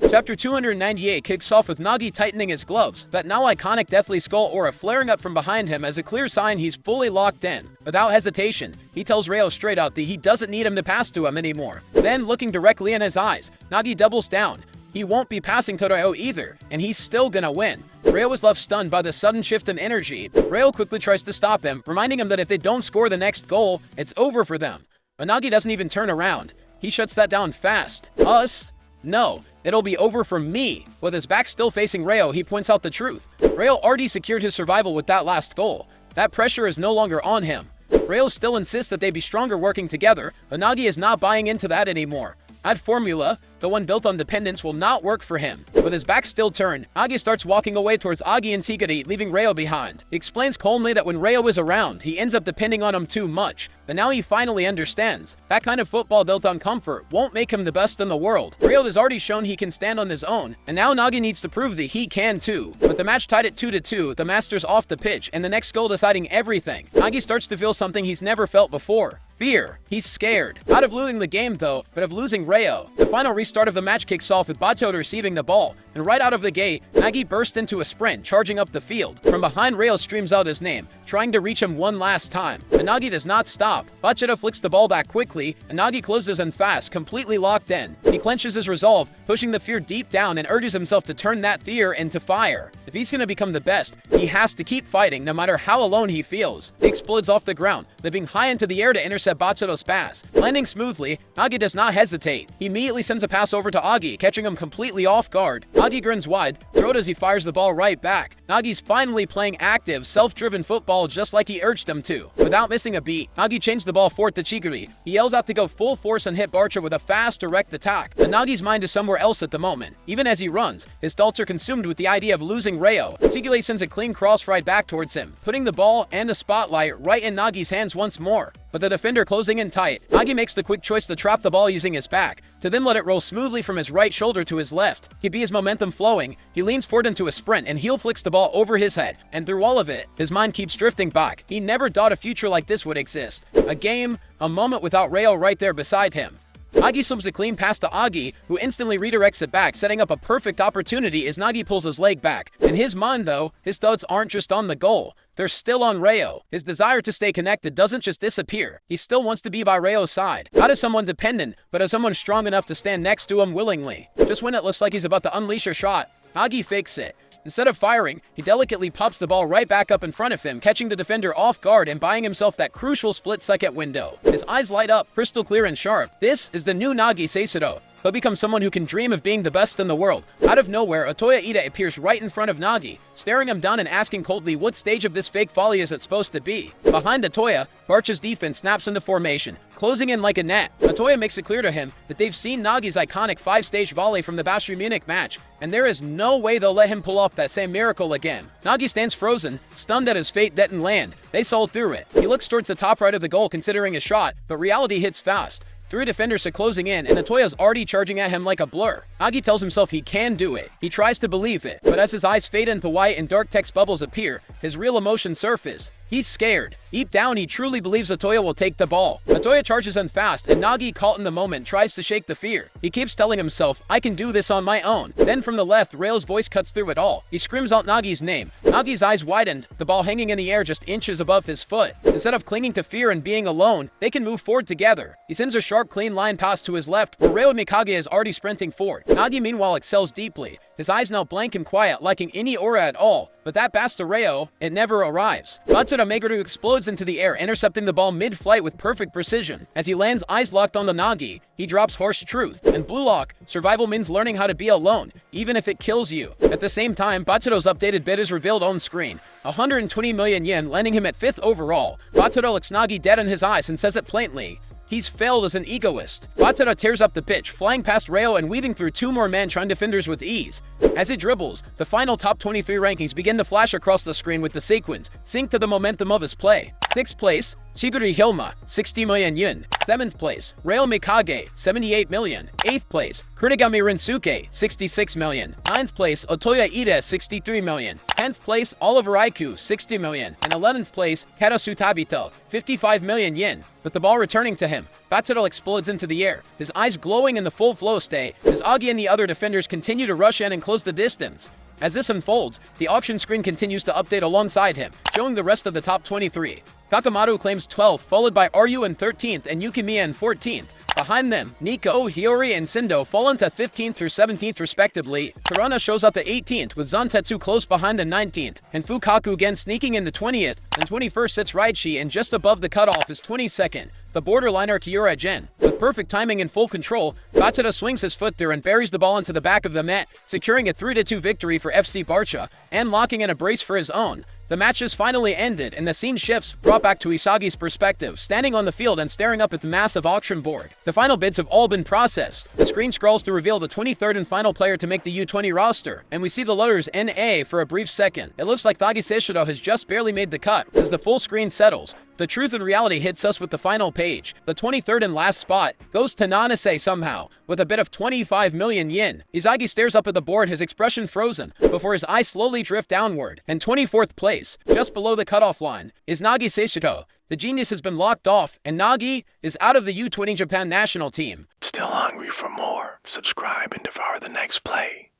Chapter 298 kicks off with Nagi tightening his gloves, that now iconic deathly skull aura flaring up from behind him as a clear sign he's fully locked in. Without hesitation, he tells Ryo straight out that he doesn't need him to pass to him anymore. Then, looking directly in his eyes, Nagi doubles down. He won't be passing to Ryo either, and he's still gonna win. Ryo was left stunned by the sudden shift in energy. Ryo quickly tries to stop him, reminding him that if they don't score the next goal, it's over for them. But Nagi doesn't even turn around. He shuts that down fast. Us? No, it'll be over for me. With his back still facing Ryo, he points out the truth. Ryo already secured his survival with that last goal. That pressure is no longer on him. Ryo still insists that they be stronger working together, but Nagi is not buying into that anymore. That formula, the one built on dependence, will not work for him. With his back still turned, Nagi starts walking away towards Agi and Tigiri, leaving Ryo behind. He explains calmly that when Ryo is around, he ends up depending on him too much. But now he finally understands. That kind of football built on comfort won't make him the best in the world. Ryo has already shown he can stand on his own, and now Nagi needs to prove that he can too. With the match tied at 2-2, the Master's off the pitch, and the next goal deciding everything, Nagi starts to feel something he's never felt before. Fear. He's scared. Not of losing the game though, but of losing Ryo. The final restart of the match kicks off with Bachota receiving the ball, and right out of the gate, Nagi bursts into a sprint, charging up the field. From behind, Ryo streams out his name, trying to reach him one last time. But Nagi does not stop. Bachota flicks the ball back quickly, and Nagi closes in fast, completely locked in. He clenches his resolve, pushing the fear deep down and urges himself to turn that fear into fire. If he's gonna become the best, he has to keep fighting no matter how alone he feels. He explodes off the ground, leaping high into the air to intercept Bachota's pass. Landing smoothly, Nagi does not hesitate. He immediately sends a pass over to Agi, catching him completely off guard. Agi grins wide, throat as he fires the ball right back. Nagi's finally playing active, self-driven football just like he urged him to. Without missing a beat, Nagi changed the ball forward to Chigiri. He yells out to go full force and hit Barcha with a fast, direct attack. But Nagi's mind is somewhere else at the moment. Even as he runs, his thoughts are consumed with the idea of losing Ryo. Chigiri sends a clean cross right back towards him, putting the ball and the spotlight right in Nagi's hands once more. But the defender closing in tight, Nagi makes the quick choice to trap the ball using his back, to then let it roll smoothly from his right shoulder to his left. Keeping his momentum flowing, he leans forward into a sprint and heel flicks the ball over his head. And through all of it, his mind keeps drifting back. He never thought a future like this would exist. A game, a moment without Ryo right there beside him. Nagi slips a clean pass to Agi, who instantly redirects it back, setting up a perfect opportunity as Nagi pulls his leg back. In his mind though, his thoughts aren't just on the goal. They're still on Ryo. His desire to stay connected doesn't just disappear. He still wants to be by Ryo's side. Not as someone dependent, but as someone strong enough to stand next to him willingly. Just when it looks like he's about to unleash a shot, Nagi fakes it. Instead of firing, he delicately pops the ball right back up in front of him, catching the defender off guard and buying himself that crucial split-second window. His eyes light up, crystal clear and sharp. This is the new Nagi Seishiro. He'll become someone who can dream of being the best in the world. Out of nowhere, Otoya Ida appears right in front of Nagi, staring him down and asking coldly what stage of this fake folly is it supposed to be. Behind Otoya, Barcha's defense snaps into formation, closing in like a net. Otoya makes it clear to him that they've seen Nagi's iconic 5-stage volley from the Bayern Munich match, and there is no way they'll let him pull off that same miracle again. Nagi stands frozen, stunned that his fate didn't land. They saw through it. He looks towards the top right of the goal considering a shot, but reality hits fast. 3 defenders are closing in, and Otoya's already charging at him like a blur. Agi tells himself he can do it. He tries to believe it, but as his eyes fade into white and dark text bubbles appear, his real emotions surface. He's scared. Deep down, he truly believes Otoya will take the ball. Otoya charges in fast, and Nagi, caught in the moment, tries to shake the fear. He keeps telling himself, I can do this on my own. Then from the left, Ryo's voice cuts through it all. He screams out Nagi's name. Nagi's eyes widened, the ball hanging in the air just inches above his foot. Instead of clinging to fear and being alone, they can move forward together. He sends a sharp, clean line pass to his left, where Ryo Mikage is already sprinting forward. Nagi, meanwhile, excels deeply. His eyes now blank and quiet, lacking any aura at all. But that pass to Ryo, it never arrives. Batsura Meguru explodes into the air, intercepting the ball mid-flight with perfect precision. As he lands eyes locked on the Nagi, he drops harsh truth. And Blue Lock, survival means learning how to be alone, even if it kills you. At the same time, Batsuro's updated bid is revealed on screen. 120 million yen, landing him at 5th overall. Batsura looks Nagi dead in his eyes and says it plainly. He's failed as an egoist. Batsura tears up the pitch, flying past Ryo and weaving through 2 more man-trying defenders with ease. As it dribbles, the final top 23 rankings begin to flash across the screen with the sequence, synced to the momentum of his play. 6th place, Shiguri Hilma, 60 million yen. 7th place, Ryo Mikage, 78 million. 8th place, Kurigami Rinsuke, 66 million. 9th place, Otoya Ida, 63 million. 10th place, Oliver Aiku, 60 million. And 11th place, Karasu Tabito, 55 million yen. With the ball returning to him, Batsuto explodes into the air, his eyes glowing in the full flow state, as Agi and the other defenders continue to rush in and close the distance. As this unfolds, the auction screen continues to update alongside him, showing the rest of the top 23. Kakamaru claims 12th, followed by Ryu in 13th and Yukimiya in 14th. Behind them, Nico, Hiyori, and Sindo fall into 15th through 17th respectively. Tarana shows up at 18th, with Zantetsu close behind the 19th, and Fukaku again sneaking in the 20th. And 21st sits Raichi, and just above the cutoff is 22nd, the borderliner Kiura Gen. With perfect timing and full control, Batsuto swings his foot through and buries the ball into the back of the net, securing a 3-2 victory for FC Barcha, and locking in a brace for his own. The match is finally ended, and the scene shifts, brought back to Isagi's perspective, standing on the field and staring up at the massive auction board. The final bids have all been processed. The screen scrolls to reveal the 23rd and final player to make the U20 roster, and we see the letters NA for a brief second. It looks like Nagi Seishiro has just barely made the cut. As the full screen settles, the truth and reality hits us with the final page. The 23rd and last spot goes to Nanase somehow, with a bid of 25 million yen. Izagi stares up at the board, his expression frozen, before his eyes slowly drift downward. And 24th place, just below the cutoff line, is Nagi Seishiro. The genius has been locked off, and Nagi is out of the U20 Japan national team. Still hungry for more? Subscribe and devour the next play.